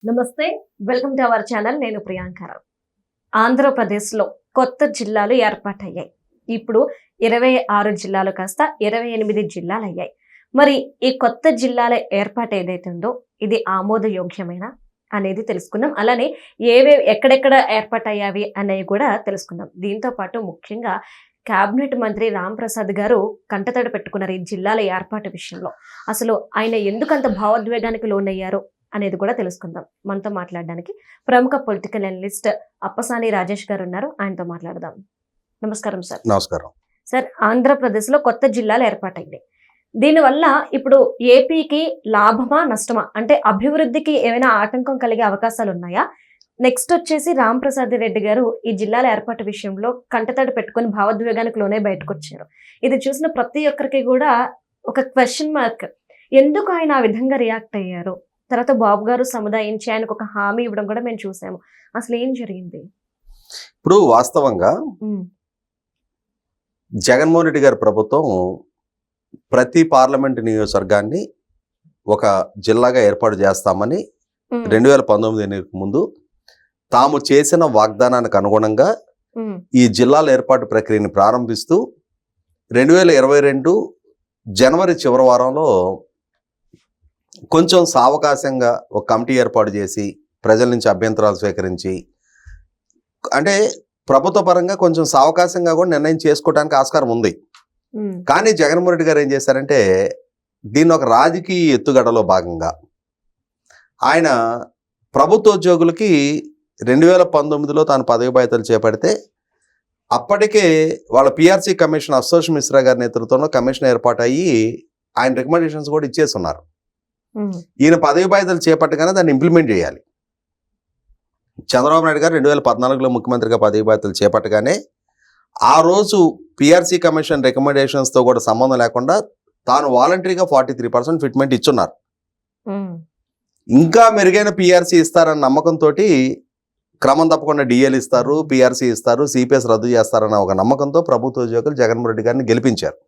నమస్తే, welcome to our channel. నేను ప్రియాంకరావు. ఆంధ్రప్రదేశ్లో కొత్త జిల్లాలు ఏర్పాటయ్యాయి. ఇప్పుడు 26 జిల్లాలు కాస్త 28 జిల్లాలు అయ్యాయి. మరి ఈ కొత్త జిల్లాల ఏర్పాటు ఏదైతే ఉందో ఇది ఆమోదయోగ్యమైన అనేది తెలుసుకుందాం. అలానే ఎక్కడెక్కడ ఏర్పాటయ్యావి అనేవి కూడా తెలుసుకుందాం. దీంతో పాటు ముఖ్యంగా కేబినెట్ మంత్రి రామ్ ప్రసాద్ గారు కంటతడి పెట్టుకున్నారు ఈ జిల్లాల ఏర్పాటు విషయంలో. అసలు ఆయన ఎందుకంత భావోద్వేగానికి లోనయ్యారు అనేది కూడా తెలుసుకుందాం. మనతో మాట్లాడడానికి ప్రముఖ పొలిటికల్ అనలిస్ట్ అప్పసాని రాజేష్ గారు ఉన్నారు. ఆయనతో మాట్లాడదాం. నమస్కారం సార్. నమస్కారం సార్, ఆంధ్రప్రదేశ్లో కొత్త జిల్లాలు ఏర్పాటైంది. దీనివల్ల ఇప్పుడు ఏపీకి లాభమా నష్టమా, అంటే అభివృద్ధికి ఏమైనా ఆటంకం కలిగే అవకాశాలు ఉన్నాయా? నెక్స్ట్ వచ్చేసి రామ్ ప్రసాద్ రెడ్డి గారు ఈ జిల్లాల ఏర్పాటు విషయంలో కంటతడి పెట్టుకుని భావోద్వేగానికి లోనే బయటకు వచ్చారు. ఇది చూసిన ప్రతి ఒక్కరికి కూడా ఒక క్వశ్చన్ మార్క్. ఎందుకు ఆయన ఆ విధంగా రియాక్ట్ అయ్యారు? తర్వాత బాబు గారు సముదాయించి ఆయనకు ఒక హామీ ఇవ్వడం కూడా మేము చూసాము. అసలు ఏం జరిగింది? ఇప్పుడు వాస్తవంగా జగన్మోహన్ రెడ్డి గారి ప్రభుత్వం ప్రతి పార్లమెంటు నియోజకవర్గాన్ని ఒక జిల్లాగా ఏర్పాటు చేస్తామని 2019 ఎన్నికలకు ముందు తాము చేసిన వాగ్దానానికి అనుగుణంగా ఈ జిల్లాల ఏర్పాటు ప్రక్రియను ప్రారంభిస్తూ 2022 జనవరి చివరి వారంలో కొంచెం సావకాశంగా ఒక కమిటీ ఏర్పాటు చేసి ప్రజల నుంచి అభ్యంతరాలు స్వీకరించి, అంటే ప్రభుత్వ పరంగా కొంచెం సావకాశంగా కూడా నిర్ణయం చేసుకోవడానికి ఆస్కారం ఉంది. కానీ జగన్మోహన్ రెడ్డి గారు ఏం చేశారంటే దీన్ని ఒక రాజకీయ ఎత్తుగడలో భాగంగా ఆయన ప్రభుత్వ ఉద్యోగులకి 2019లో తాను పదవి బాధ్యతలు చేపడితే అప్పటికే వాళ్ళ పిఆర్సీ కమిషన్ అశోక్ మిశ్రా గారి నేతృత్వంలో కమిషన్ ఏర్పాటు అయ్యి ఆయన రికమెండేషన్స్ కూడా ఇచ్చేస్తున్నారు. ఈయన పదవి బాధ్యతలు చేపట్టగానే దాన్ని ఇంప్లిమెంట్ చేయాలి. చంద్రబాబు నాయుడు గారు 2014లో ముఖ్యమంత్రిగా పదవి బాధ్యతలు చేపట్టగానే ఆ రోజు పిఆర్సీ కమిషన్ రికమెండేషన్స్తో కూడా సంబంధం లేకుండా తాను వాలంటరీగా 43% ఫిట్మెంట్ ఇచ్చున్నారు. ఇంకా మెరుగైన పిఆర్సీ ఇస్తారన్న నమ్మకంతో క్రమం తప్పకుండా డిఎల్ ఇస్తారు, పిఆర్సీ ఇస్తారు, సిపిఎస్ రద్దు చేస్తారన్న ఒక నమ్మకంతో ప్రభుత్వ ఉద్యోగులు జగన్మోహన్ రెడ్డి గారిని గెలిపించారు.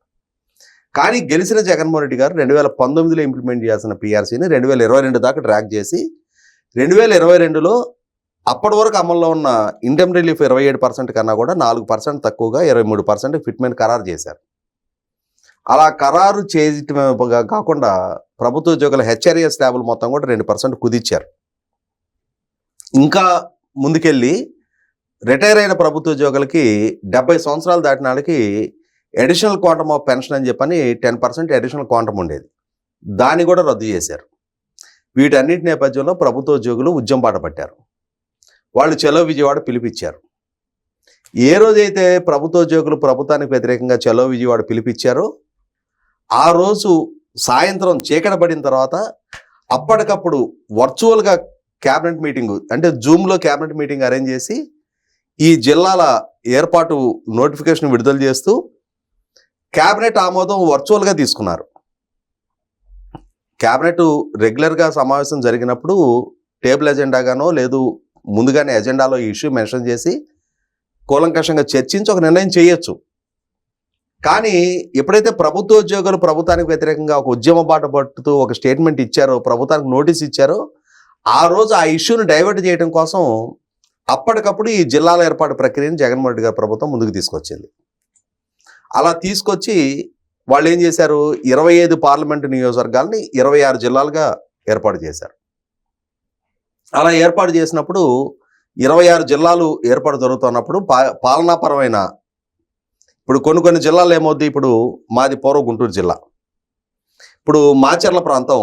కానీ గెలిచిన జగన్మోహన్ రెడ్డి గారు 2019లో ఇంప్లిమెంట్ చేయాల్సిన పిఆర్సీని 2022 దాకా ట్రాక్ చేసి 2022లో అప్పటి వరకు అమల్లో ఉన్న ఇన్కమ్ రిలీఫ్ 27% కన్నా కూడా 4% తక్కువగా 23% ఫిట్మెంట్ ఖరారు చేశారు. అలా ఖరారు చేయటమే కాకుండా ప్రభుత్వ ఉద్యోగుల హెచ్ఆర్ఏఎస్ స్లాబులు మొత్తం కూడా 2% కుదిచ్చారు. ఇంకా ముందుకెళ్ళి రిటైర్ అయిన ప్రభుత్వ ఉద్యోగులకి 70 సంవత్సరాలు దాటిన వాళ్ళకి అడిషనల్ క్వాంటమ్ ఆఫ్ పెన్షన్ అని చెప్పని 10% అడిషనల్ క్వాంటమ్ ఉండేది, దాన్ని కూడా రద్దు చేశారు. వీటన్నిటి నేపథ్యంలో ప్రభుత్వ ఉద్యోగులు ఉద్యమం బాట పట్టారు. వాళ్ళు చలో విజయవాడ పిలిపించారు. ఏ రోజైతే ప్రభుత్వ ఉద్యోగులు ప్రభుత్వానికి వ్యతిరేకంగా చలో విజయవాడ పిలిపించారో ఆ రోజు సాయంత్రం చీకటి పడిన తర్వాత అప్పటికప్పుడు వర్చువల్గా క్యాబినెట్ మీటింగు, అంటే జూమ్లో క్యాబినెట్ మీటింగ్ అరేంజ్ చేసి ఈ జిల్లాల ఏర్పాటు నోటిఫికేషన్ విడుదల చేస్తూ క్యాబినెట్ ఆమోదం వర్చువల్గా తీసుకున్నారు. క్యాబినెట్ రెగ్యులర్గా సమావేశం జరిగినప్పుడు టేబుల్ ఎజెండాగానో లేదు ముందుగానే ఎజెండాలో ఈ ఇష్యూ మెన్షన్ చేసి కూలంకషంగా చర్చించి ఒక నిర్ణయం చేయొచ్చు. కానీ ఎప్పుడైతే ప్రభుత్వ ఉద్యోగులు ప్రభుత్వానికి వ్యతిరేకంగా ఒక ఉద్యమ బాట పట్టుతూ ఒక స్టేట్మెంట్ ఇచ్చారో, ప్రభుత్వానికి నోటీస్ ఇచ్చారో, ఆ రోజు ఆ ఇష్యూని డైవర్ట్ చేయడం కోసం అప్పటికప్పుడు ఈ జిల్లాల ఏర్పాటు ప్రక్రియను జగన్మోహన్ రెడ్డి గారి ప్రభుత్వం ముందుకు తీసుకొచ్చింది. అలా తీసుకొచ్చి వాళ్ళు ఏం చేశారు, 25 పార్లమెంటు నియోజకవర్గాల్ని 26 జిల్లాలుగా ఏర్పాటు చేశారు. అలా ఏర్పాటు చేసినప్పుడు 26 జిల్లాలు ఏర్పాటు జరుగుతున్నప్పుడు పాలనాపరమైన ఇప్పుడు కొన్ని జిల్లాలు ఏమవుద్ది, ఇప్పుడు మాది పూర్వ గుంటూరు జిల్లా, ఇప్పుడు మాచర్ల ప్రాంతం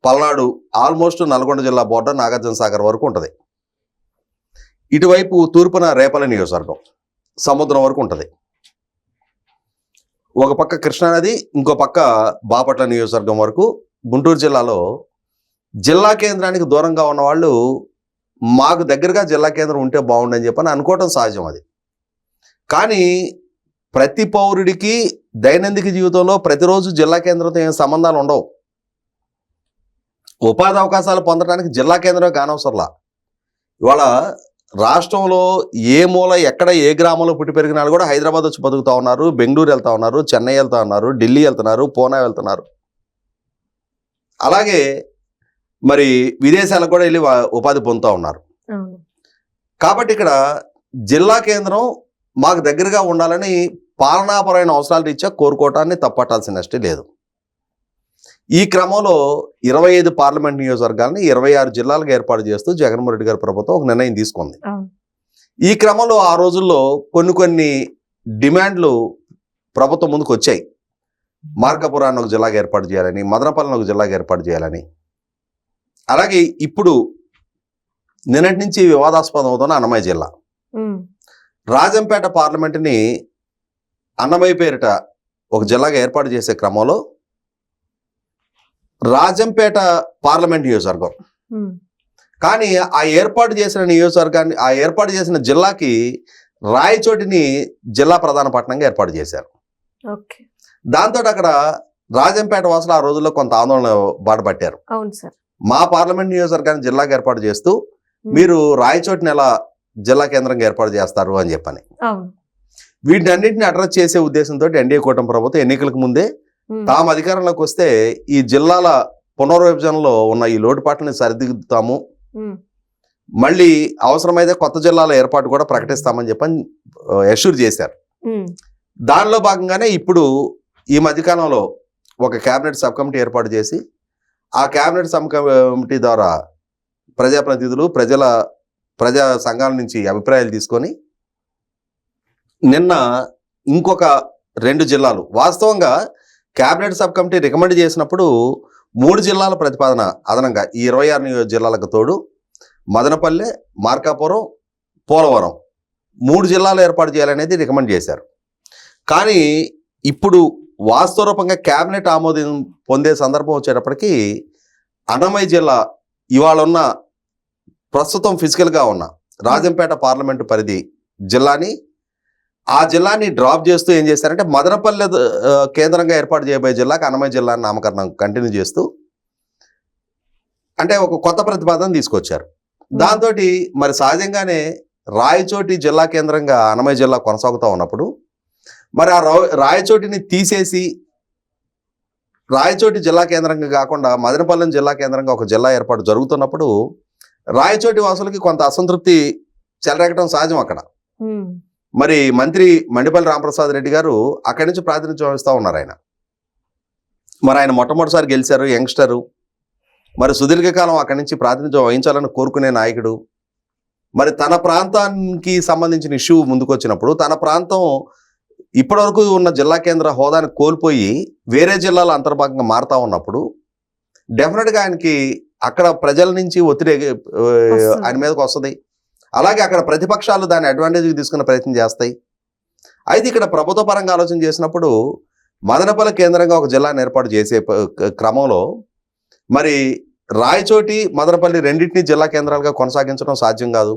పల్నాడు ఆల్మోస్ట్ నల్గొండ జిల్లా బోర్డర్ నాగార్జున సాగర్ వరకు ఉంటుంది. ఇటువైపు తూర్పున రేపల్లి నియోజకవర్గం సముద్రం వరకు ఉంటుంది. ఒక పక్క కృష్ణానది, ఇంకో పక్క బాపట్ల నియోజకవర్గం వరకు గుంటూరు జిల్లాలో జిల్లా కేంద్రానికి దూరంగా ఉన్న వాళ్ళు మాకు దగ్గరగా జిల్లా కేంద్రం ఉంటే బాగుండని చెప్పని అనుకోవటం సహజం. అది కానీ ప్రతి పౌరుడికి దైనందిక జీవితంలో ప్రతిరోజు జిల్లా కేంద్రంతో ఏం సంబంధాలు ఉండవు. ఉపాధి అవకాశాలు పొందడానికి జిల్లా కేంద్రం కానవసరంలా. ఇవాళ రాష్ట్రంలో ఏ మూల ఎక్కడ ఏ గ్రామంలో పుట్టి పెరిగినా కూడా హైదరాబాద్ వచ్చి బతుకుతూ ఉన్నారు, బెంగళూరు వెళ్తూ ఉన్నారు, చెన్నై వెళ్తూ ఉన్నారు, ఢిల్లీ వెళ్తున్నారు, పూనా వెళ్తున్నారు. అలాగే మరి విదేశాలకు కూడా వెళ్ళి ఉపాధి పొందుతూ ఉన్నారు. అవును. కాబట్టి ఇక్కడ జిల్లా కేంద్రం మాకు దగ్గరగా ఉండాలని పాలనాపరమైన అవసరాల రీత్యా కోరుకోవటాన్ని తప్పట్టాల్సిన నష్టం లేదు. ఈ క్రమంలో 25 పార్లమెంట్ నియోజకవర్గాలని 26 జిల్లాలకు ఏర్పాటు చేస్తూ జగన్మోహన్ రెడ్డి గారి ప్రభుత్వం ఒక నిర్ణయం తీసుకుంది. అవును. ఈ క్రమంలో ఆ రోజుల్లో కొన్ని డిమాండ్లు ప్రభుత్వం ముందుకు వచ్చాయి. మార్కాపురాన్ని ఒక జిల్లాగా ఏర్పాటు చేయాలని, మదనపల్లిని ఒక జిల్లాగా ఏర్పాటు చేయాలని. అలాగే ఇప్పుడు నిన్నటి నుంచి వివాదాస్పదం అవుతున్న అన్నమయ్య జిల్లా, రాజంపేట పార్లమెంటుని అన్నమయ్య పేరిట ఒక జిల్లాగా ఏర్పాటు చేసే క్రమంలో రాజంపేట పార్లమెంట్ నియోజకవర్గం, కానీ ఆ ఏర్పాటు చేసిన జిల్లాకి రాయచోటిని జిల్లా ప్రధాన పట్టణంగా ఏర్పాటు చేశారు. దాంతో అక్కడ రాజంపేట వాసులు ఆ రోజుల్లో కొంత ఆందోళన బాటపట్టారు. అవును సార్. మా పార్లమెంట్ నియోజకవర్గాన్ని జిల్లాగా ఏర్పాటు చేస్తూ మీరు రాయచోటిని ఎలా జిల్లా కేంద్రంగా ఏర్పాటు చేస్తారు అని చెప్పని. వీటిని అన్నింటినీ అడ్రస్ చేసే ఉద్దేశంతో ఎన్డీఏ కూటమి ప్రభుత్వం ఎన్నికలకు ముందే తాము అధికారంలోకి వస్తే ఈ జిల్లాల పునర్విభజనలో ఉన్న ఈ లోటుపాట్లని సరిదిద్దుతాము, మళ్ళీ అవసరమైతే కొత్త జిల్లాల ఏర్పాటు కూడా ప్రకటిస్తామని చెప్పని అష్యూర్ చేశారు. దానిలో భాగంగానే ఇప్పుడు ఈ మధ్యకాలంలో ఒక కేబినెట్ సబ్ కమిటీ ఏర్పాటు చేసి ఆ కేబినెట్ సబ్ కమిటీ ద్వారా ప్రజాప్రతినిధులు ప్రజా సంఘాల నుంచి అభిప్రాయాలు తీసుకొని నిన్న ఇంకొక 2 జిల్లాలు, వాస్తవంగా కేబినెట్ సబ్ కమిటీ రికమెండ్ చేసినప్పుడు 3 జిల్లాల ప్రతిపాదన అదనంగా ఈ 26 జిల్లాలకు తోడు మదనపల్లె, మార్కాపురం, పోలవరం 3 జిల్లాలు ఏర్పాటు చేయాలనేది రికమెండ్ చేశారు. కానీ ఇప్పుడు వాస్తవరూపంగా కేబినెట్ ఆమోదం పొందే సందర్భం వచ్చేటప్పటికి అన్నమయ్య జిల్లా ఇవాళ ఉన్న ప్రస్తుతం ఫిజికల్గా ఉన్న రాజంపేట పార్లమెంటు పరిధి ఆ జిల్లాని డ్రాప్ చేస్తూ ఏం చేశారంటే మదనపల్లె కేంద్రంగా ఏర్పాటు చేయబోయే జిల్లాకి అన్నమయ్య జిల్లా నామకరణం కంటిన్యూ చేస్తూ అంటే ఒక కొత్త ప్రతిపాదన తీసుకొచ్చారు. దాంతో మరి సహజంగానే రాయచోటి జిల్లా కేంద్రంగా అన్నమయ్య జిల్లా కొనసాగుతూ ఉన్నప్పుడు మరి ఆ రాయచోటిని తీసేసి రాయచోటి జిల్లా కేంద్రంగా కాకుండా మదనపల్లెం జిల్లా కేంద్రంగా ఒక జిల్లా ఏర్పాటు జరుగుతున్నప్పుడు రాయచోటి వాసులకి కొంత అసంతృప్తి చెలరేగటం సహజం. అక్కడ మరి మంత్రి మండిపల్లి రామప్రసాద్ రెడ్డి గారు అక్కడి నుంచి ప్రాతినిధ్యం వహిస్తూ ఉన్నారు. ఆయన మొట్టమొదటిసారి గెలిచారు, యంగ్స్టరు, మరి సుదీర్ఘకాలం అక్కడి నుంచి ప్రాతినిధ్యం వహించాలని కోరుకునే నాయకుడు. మరి తన ప్రాంతానికి సంబంధించిన ఇష్యూ ముందుకు వచ్చినప్పుడు తన ప్రాంతం ఇప్పటివరకు ఉన్న జిల్లా కేంద్ర హోదాని కోల్పోయి వేరే జిల్లాల అంతర్భాగంగా మారుతా ఉన్నప్పుడు డెఫినెట్గా ఆయనకి అక్కడ ప్రజల నుంచి ఒత్తిడి ఆయన మీదకి వస్తుంది. అలాగే అక్కడ ప్రతిపక్షాలు దాన్ని అడ్వాంటేజ్కి తీసుకునే ప్రయత్నం చేస్తాయి. అయితే ఇక్కడ ప్రభుత్వ పరంగా ఆలోచన చేసినప్పుడు మదనపల్లి కేంద్రంగా ఒక జిల్లాను ఏర్పాటు చేసే క్రమంలో మరి రాయచోటి, మదనపల్లి రెండింటినీ జిల్లా కేంద్రాలుగా కొనసాగించడం సాధ్యం కాదు.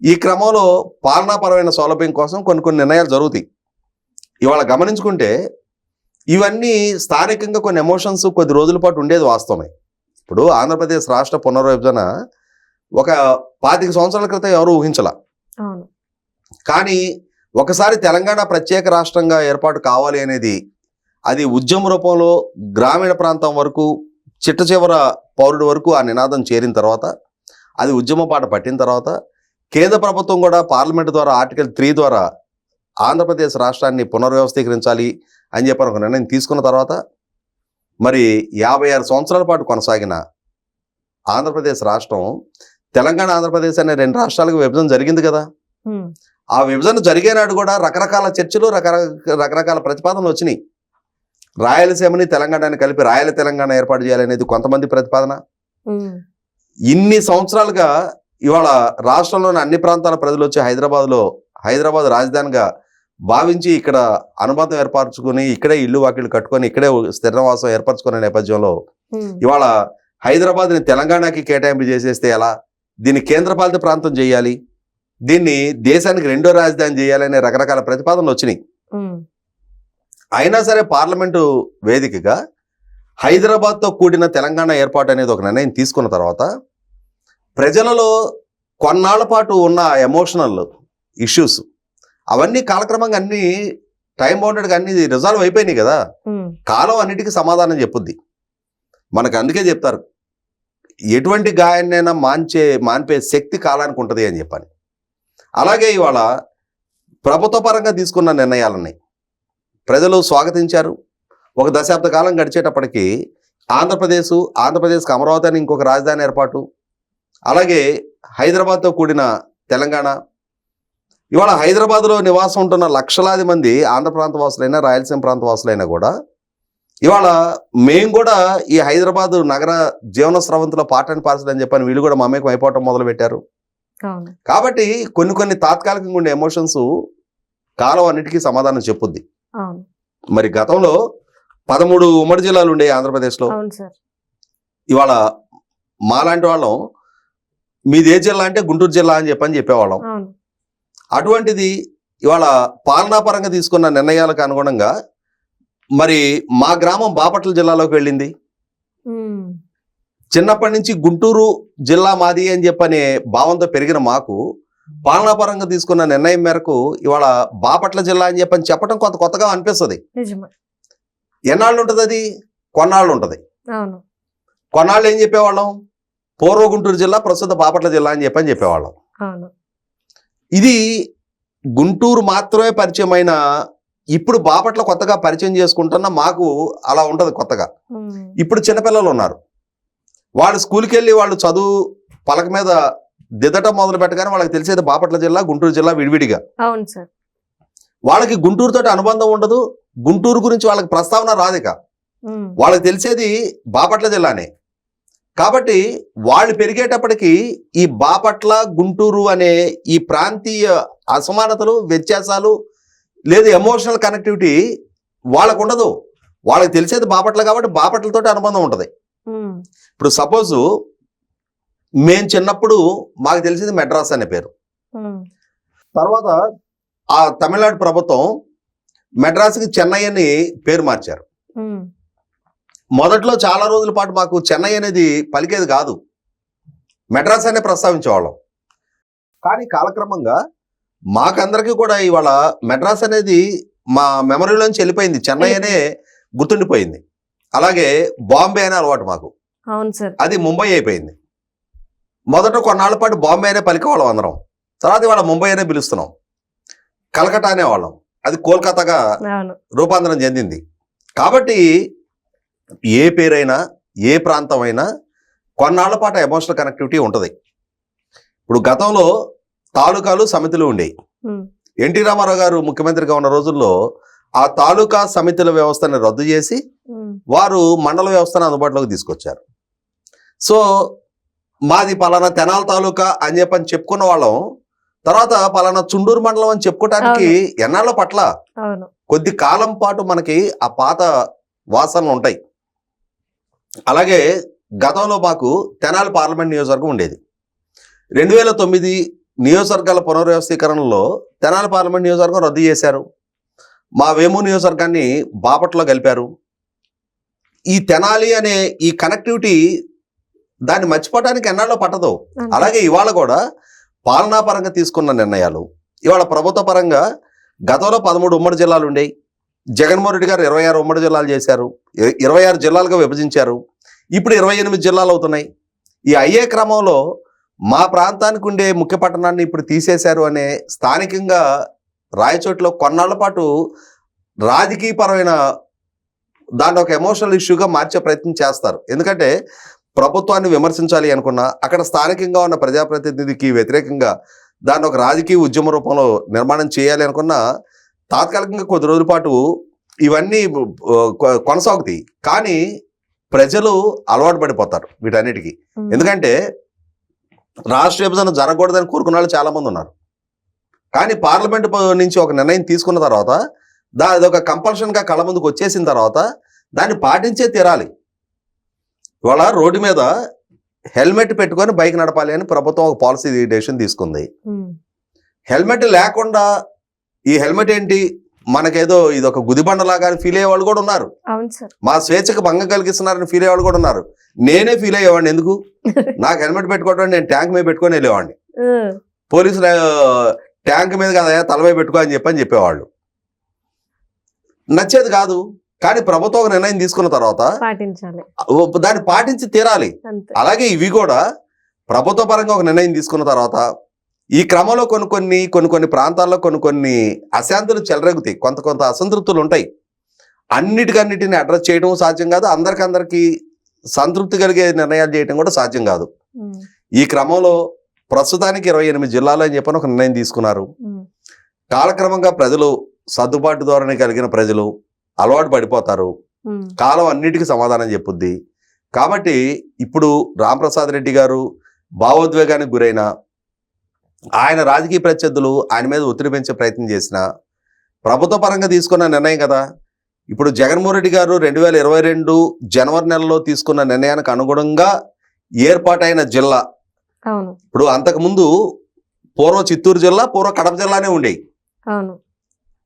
ఈ క్రమంలో పాలనాపరమైన సౌలభ్యం కోసం కొన్ని నిర్ణయాలు జరుగుతాయి. ఇవాళ గమనించుకుంటే ఇవన్నీ స్థానికంగా కొన్ని ఎమోషన్స్ కొద్ది రోజుల పాటు ఉండేది వాస్తవమే. ఇప్పుడు ఆంధ్రప్రదేశ్ రాష్ట్ర పునర్విభజన ఒక 25 సంవత్సరాల క్రితం ఎవరు ఊహించలా. కానీ ఒకసారి తెలంగాణ ప్రత్యేక రాష్ట్రంగా ఏర్పాటు కావాలి అనేది అది ఉద్యమ రూపంలో గ్రామీణ ప్రాంతం వరకు చిట్ట చివర పౌరుడి వరకు ఆ నినాదం చేరిన తర్వాత, అది ఉద్యమ పాట పట్టిన తర్వాత కేంద్ర ప్రభుత్వం కూడా పార్లమెంటు ద్వారా ఆర్టికల్ 3 ద్వారా ఆంధ్రప్రదేశ్ రాష్ట్రాన్ని పునర్వ్యవస్థీకరించాలి అని చెప్పి ఒక నిర్ణయం తీసుకున్న తర్వాత మరి 56 సంవత్సరాల పాటు కొనసాగిన ఆంధ్రప్రదేశ్ రాష్ట్రం తెలంగాణ, ఆంధ్రప్రదేశ్ అనే 2 రాష్ట్రాలకు విభజన జరిగింది కదా. ఆ విభజన జరిగే నాడు కూడా రకరకాల చర్చలు, రకరకాల ప్రతిపాదనలు వచ్చినాయి. రాయలసీమని తెలంగాణని కలిపి రాయల తెలంగాణ ఏర్పాటు చేయాలనేది కొంతమంది ప్రతిపాదన. ఇన్ని సంవత్సరాలుగా ఇవాళ రాష్ట్రంలోని అన్ని ప్రాంతాల ప్రజలు వచ్చి హైదరాబాద్ రాజధానిగా భావించి ఇక్కడ అనుబంధం ఏర్పరచుకుని ఇక్కడే ఇల్లు వాకిళ్ళు కట్టుకొని ఇక్కడే స్థిరనివాసం ఏర్పరచుకునే నేపథ్యంలో ఇవాళ హైదరాబాద్ని తెలంగాణకి కేటాయింపు చేసేస్తే ఎలా, దీన్ని కేంద్రపాలిత ప్రాంతం చేయాలి, దీన్ని దేశానికి 2వ రాజధాని చేయాలనే రకరకాల ప్రతిపాదనలు వచ్చినాయి. అయినా సరే పార్లమెంటు వేదికగా హైదరాబాద్తో కూడిన తెలంగాణ ఏర్పాటు అనేది ఒక నిర్ణయం తీసుకున్న తర్వాత ప్రజలలో కొన్నాళ్ల పాటు ఉన్న ఎమోషనల్ ఇష్యూస్ అవన్నీ కాలక్రమంగా అన్ని టైం బౌండెడ్గా అన్ని రిజాల్వ్ అయిపోయినాయి కదా. కాలం అన్నిటికీ సమాధానం చెప్పుద్ది. మనకు అందుకే చెప్తారు, ఎటువంటి గాయాన్నైనా మాన్పే శక్తి కాలానికి ఉంటుంది అని చెప్పని. అలాగే ఇవాళ ప్రభుత్వ పరంగా తీసుకున్న నిర్ణయాలని ప్రజలు స్వాగతించారు. ఒక దశాబ్ద కాలం గడిచేటప్పటికి ఆంధ్రప్రదేశ్కి అమరావతి అని ఇంకొక రాజధాని ఏర్పాటు, అలాగే హైదరాబాద్తో కూడిన తెలంగాణ. ఇవాళ హైదరాబాద్లో నివాసం ఉంటున్న లక్షలాది మంది ఆంధ్ర ప్రాంత వాసులైనా రాయలసీమ ప్రాంత వాసులైనా కూడా ఇవాళ మేము కూడా ఈ హైదరాబాద్ నగర జీవన స్రవంతిలో పార్ట్ అండ్ పార్సల్ అని చెప్పని వీళ్ళు కూడా మమేకం అయిపోవటం మొదలుపెట్టారు. కాబట్టి కొన్ని తాత్కాలికంగా ఉండే ఎమోషన్స్ కాలం అన్నిటికీ సమాధానం చెప్పుద్ది. మరి గతంలో 13 ఉమ్మడి జిల్లాలు ఉండే ఆంధ్రప్రదేశ్లో. ఇవాళ మాలాంటి వాళ్ళం మీది ఏ జిల్లా అంటే గుంటూరు జిల్లా అని చెప్పేవాళ్ళం. అటువంటిది ఇవాళ పాలనాపరంగా తీసుకున్న నిర్ణయాలకు అనుగుణంగా మరి మా గ్రామం బాపట్ల జిల్లాలోకి వెళ్ళింది. చిన్నప్పటి నుంచి గుంటూరు జిల్లా మాది అని చెప్పనే భావంతో పెరిగిన మాకు పాలనాపరంగా తీసుకున్న నిర్ణయం మేరకు ఇవాళ బాపట్ల జిల్లా అని చెప్పడం కొత్తగా అనిపిస్తుంది. ఎన్నాళ్ళు ఉంటుంది అది? కొన్నాళ్ళు ఉంటుంది. కొన్నాళ్ళు ఏం చెప్పేవాళ్ళం? పూర్వ గుంటూరు జిల్లా, ప్రస్తుత బాపట్ల జిల్లా అని చెప్పేవాళ్ళం. ఇది గుంటూరు మాత్రమే పరిచయమైన ఇప్పుడు బాపట్ల కొత్తగా పరిచయం చేసుకుంటున్న మాకు అలా ఉంటుంది కొత్తగా. ఇప్పుడు చిన్నపిల్లలు ఉన్నారు, వాళ్ళు స్కూల్కి వెళ్ళి వాళ్ళు చదువు పలక మీద దిద్దటం మొదలు పెట్టగానే వాళ్ళకి తెలిసేది బాపట్ల జిల్లా, గుంటూరు జిల్లా విడివిడిగా. అవును సార్. వాళ్ళకి గుంటూరు తోటి అనుబంధం ఉండదు, గుంటూరు గురించి వాళ్ళకి ప్రస్తావన రాదిక. వాళ్ళకి తెలిసేది బాపట్ల జిల్లానే. కాబట్టి వాళ్ళు పెరిగేటప్పటికి ఈ బాపట్ల, గుంటూరు అనే ఈ ప్రాంతీయ అసమానతలు, వ్యత్యాసాలు లేదు ఎమోషనల్ కనెక్టివిటీ వాళ్ళకు ఉండదు. వాళ్ళకి తెలిసేది బాపట్ల కాబట్టి బాపట్లతోటి అనుబంధం ఉంటుంది. ఇప్పుడు సపోజ్ మేము చిన్నప్పుడు మాకు తెలిసింది మెడ్రాస్ అనే పేరు. తర్వాత ఆ తమిళనాడు ప్రభుత్వం మెడ్రాస్కి చెన్నై అని పేరు మార్చారు. మొదట్లో చాలా రోజుల పాటు మాకు చెన్నై అనేది పలికేది కాదు, మెడ్రాస్ అనే ప్రస్తావించేవాళ్ళం. కానీ కాలక్రమంగా మాకందరికీ కూడా ఇవాళ మెడ్రాస్ అనేది మా మెమరీలోంచి వెళ్ళిపోయింది, చెన్నై అనే గుర్తుండిపోయింది. అలాగే బాంబే అనే అలవాటు మాకు, అది ముంబై అయిపోయింది. మొదట కొన్నాళ్ళ పాటు బాంబే అనే పలికేవాళ్ళం అందరం, తర్వాత ఇవాళ ముంబై అనే పిలుస్తున్నాం. కలకత్తా అనేవాళ్ళం, అది కోల్కతాగా రూపాంతరం చెందింది. కాబట్టి ఏ పేరైనా ఏ ప్రాంతమైనా కొన్నాళ్ల పాటు ఎమోషనల్ కనెక్టివిటీ ఉంటుంది. ఇప్పుడు గతంలో తాలూకాలు సమితులు ఉండేవి. ఎన్టీ రామారావు గారు ముఖ్యమంత్రిగా ఉన్న రోజుల్లో ఆ తాలూకా సమితుల వ్యవస్థని రద్దు చేసి వారు మండల వ్యవస్థను అందుబాటులోకి తీసుకొచ్చారు. సో మాది పలానా తెనాల తాలూకా అని చెప్పుకున్న వాళ్ళం తర్వాత పలానా చుండూరు మండలం అని చెప్పుకోవటానికి ఎన్నాళ్ళ పట్ల కొద్ది కాలం పాటు మనకి ఆ పాత వాసనలు ఉంటాయి. అలాగే గతంలో మాకు తెనాలి పార్లమెంట్ నియోజకవర్గం ఉండేది. 2009 నియోజకవర్గాల పునర్వ్యవస్థీకరణలో తెనాలి పార్లమెంట్ నియోజకవర్గం రద్దు చేశారు. మా వేమూరు నియోజకవర్గాన్ని బాపట్లో కలిపారు. ఈ తెనాలి అనే ఈ కనెక్టివిటీ దాన్ని మర్చిపోవడానికి ఎన్నాళ్ళో పట్టదు. అలాగే ఇవాళ కూడా పాలనాపరంగా తీసుకున్న నిర్ణయాలు, ఇవాళ ప్రభుత్వ పరంగా గతంలో 13 ఉమ్మడి జిల్లాలు ఉండేవి. జగన్మోహన్ రెడ్డి గారు 26 ఉమ్మడి జిల్లాలు చేశారు, 26 జిల్లాలుగా విభజించారు. ఇప్పుడు 28 జిల్లాలు అవుతున్నాయి. ఈ అయ్యే క్రమంలో మా ప్రాంతానికి ఉండే ముఖ్య పట్టణాన్ని ఇప్పుడు తీసేశారు అనే స్థానికంగా రాయచోటిలో కొన్నాళ్ల పాటు రాజకీయపరమైన దాన్ని ఒక ఎమోషనల్ ఇష్యూగా మార్చే ప్రయత్నం చేస్తారు. ఎందుకంటే ప్రభుత్వాన్ని విమర్శించాలి అనుకున్నా, అక్కడ స్థానికంగా ఉన్న ప్రజాప్రతినిధికి వ్యతిరేకంగా దాన్ని ఒక రాజకీయ ఉద్యమ రూపంలో నిర్మాణం చేయాలి అనుకున్నా తాత్కాలికంగా కొద్ది రోజుల పాటు ఇవన్నీ కొనసాగుతాయి. కానీ ప్రజలు అలవాటు పడిపోతారు వీటన్నిటికీ. ఎందుకంటే రాష్ట్ర విభజన జరగకూడదని కోరుకున్న వాళ్ళు చాలా మంది ఉన్నారు. కానీ పార్లమెంట్ నుంచి ఒక నిర్ణయం తీసుకున్న తర్వాత అదొక కంపల్షన్గా కళ్ళ ముందుకు వచ్చేసిన తర్వాత దాన్ని పాటించే తీరాలి. ఇవాళ రోడ్డు మీద హెల్మెట్ పెట్టుకొని బైక్ నడపాలి అని ప్రభుత్వం ఒక పాలసీ డెసిషన్ తీసుకుంది. హెల్మెట్ లేకుండా ఈ హెల్మెట్ ఏంటి మనకేదో ఇది ఒక గుదిబండలాగా ఫీల్ అయ్యే వాళ్ళు కూడా ఉన్నారు. మా స్వేచ్ఛకు భంగం కలిగిస్తున్నారని ఫీల్ అయ్యే వాళ్ళు కూడా ఉన్నారు. నేనే ఫీల్ అయ్యేవాడిని, ఎందుకు నాకు హెల్మెట్ పెట్టుకోవడం, నేను ట్యాంక్ మీద పెట్టుకొని వెళ్ళేవాడిని. పోలీసులు ట్యాంక్ మీద కదా తలపై పెట్టుకో అని చెప్పేవాళ్ళు. నచ్చేది కాదు. కానీ ప్రభుత్వం ఒక నిర్ణయం తీసుకున్న తర్వాత పాటించాలి దాన్ని పాటించి తీరాలి. అంతే. అలాగే ఇవి కూడా ప్రభుత్వ పరంగా ఒక నిర్ణయం తీసుకున్న తర్వాత ఈ క్రమంలో కొన్ని ప్రాంతాల్లో కొన్ని అశాంతులు చెలరేగుతాయి, కొంత అసంతృప్తులు ఉంటాయి. అన్నిటిని అడ్రస్ చేయడం సాధ్యం కాదు, అందరికీ సంతృప్తి కలిగే నిర్ణయాలు చేయడం కూడా సాధ్యం కాదు. ఈ క్రమంలో ప్రస్తుతానికి 28 జిల్లాలు అని చెప్పని ఒక నిర్ణయం తీసుకున్నారు. కాలక్రమంగా ప్రజలు సర్దుబాటు ధోరణి కలిగిన ప్రజలు అలవాటు పడిపోతారు, కాలం అన్నిటికీ సమాధానం చెప్పుద్ది. కాబట్టి ఇప్పుడు రాంప్రసాద్ రెడ్డి గారు భావోద్వేగానికి గురైన ఆయన రాజకీయ ప్రత్యర్థులు ఆయన మీద ఒత్తిడి పెంచే ప్రయత్నం చేసిన ప్రభుత్వ పరంగా తీసుకున్న నిర్ణయం కదా. ఇప్పుడు జగన్మోహన్ రెడ్డి గారు 2022 జనవరి నెలలో తీసుకున్న నిర్ణయానికి అనుగుణంగా ఏర్పాటైన జిల్లా. అవును. ఇప్పుడు అంతకుముందు పూర్వ చిత్తూరు జిల్లా, పూర్వ కడప జిల్లానే ఉండేవి. అవును.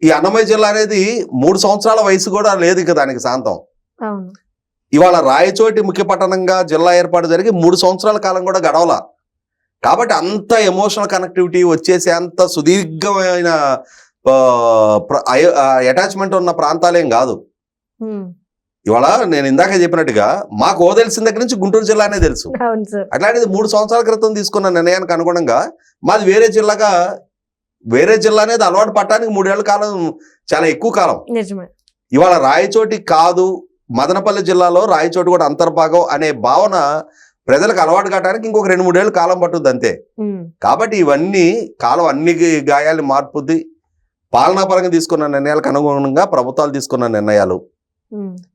ఈ అన్నమయ్య జిల్లా అనేది 3 సంవత్సరాల వయసు కూడా లేదు ఇక దానికి శాంతం. అవును. ఇవాళ రాయచోటి ముఖ్య పట్టణంగా జిల్లా ఏర్పాటు జరిగి 3 సంవత్సరాల కాలం కూడా గడవల. కాబట్టి అంత ఎమోషనల్ కనెక్టివిటీ వచ్చేసి అంత సుదీర్ఘమైన అటాచ్మెంట్ ఉన్న ప్రాంతాలేం కాదు. ఇవాళ నేను ఇందాక చెప్పినట్టుగా మాకు తెలిసిన దగ్గర నుంచి గుంటూరు జిల్లానే తెలుసు. అవును సార్. అట్లాంటిది 3 సంవత్సరాల క్రితం తీసుకున్న నిర్ణయానికి అనుగుణంగా మాది వేరే జిల్లా అనేది అలవాటు పట్టడానికి 3 ఏళ్ల కాలం చాలా ఎక్కువ కాలం. నిజమే. ఇవాళ రాయచోటి కాదు, మదనపల్లి జిల్లాలో రాయచోటి కూడా అంతర్భాగం అనే భావన ప్రజలకు అలవాటు కావడానికి ఇంకొక 2-3 ఏళ్ళు కాలం పట్టుద్ది అంతే. కాబట్టి ఇవన్నీ కాలం అన్ని గాయాలు మార్పుద్ది. పాలనాపరంగా తీసుకున్న నిర్ణయాలకు అనుగుణంగా ప్రభుత్వాలు తీసుకున్న నిర్ణయాలు.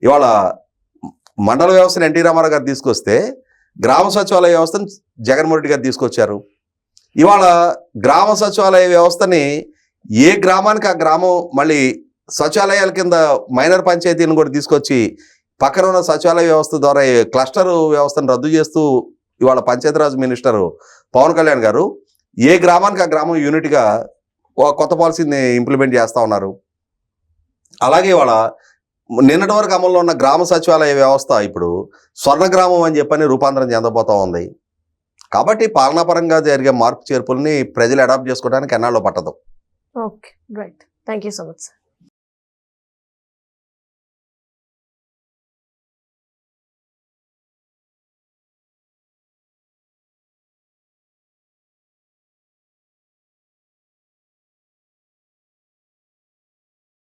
ఇవాళ మండల వ్యవస్థను ఎన్టీ రామారావు గారు తీసుకొస్తే గ్రామ సచివాలయ వ్యవస్థను జగన్మోహన్ రెడ్డి గారు తీసుకొచ్చారు. ఇవాళ గ్రామ సచివాలయ వ్యవస్థని ఏ గ్రామానికి ఆ గ్రామం మళ్ళీ సచివాలయాల కింద మైనర్ పంచాయతీని కూడా తీసుకొచ్చి పక్కన ఉన్న సచివాలయ వ్యవస్థ ద్వారా క్లస్టర్ వ్యవస్థను రద్దు చేస్తూ ఇవాళ పంచాయతీరాజ్ మినిస్టర్ పవన్ కళ్యాణ్ గారు ఏ గ్రామానికి ఆ గ్రామం యూనిట్గా కొత్త పాలసీని ఇంప్లిమెంట్ చేస్తూ ఉన్నారు. అలాగే ఇవాళ నిన్నటి వరకు అమల్లో ఉన్న గ్రామ సచివాలయ వ్యవస్థ ఇప్పుడు స్వర్ణగ్రామం అని చెప్పని రూపాంతరం చెందబోతా ఉంది. కాబట్టి పాలనాపరంగా జరిగే మార్పు చేర్పుల్ని ప్రజలు అడాప్ట్ చేసుకోవడానికి ఎన్నాళ్ళు పట్టదు. Okay, right. Thank you so much sir.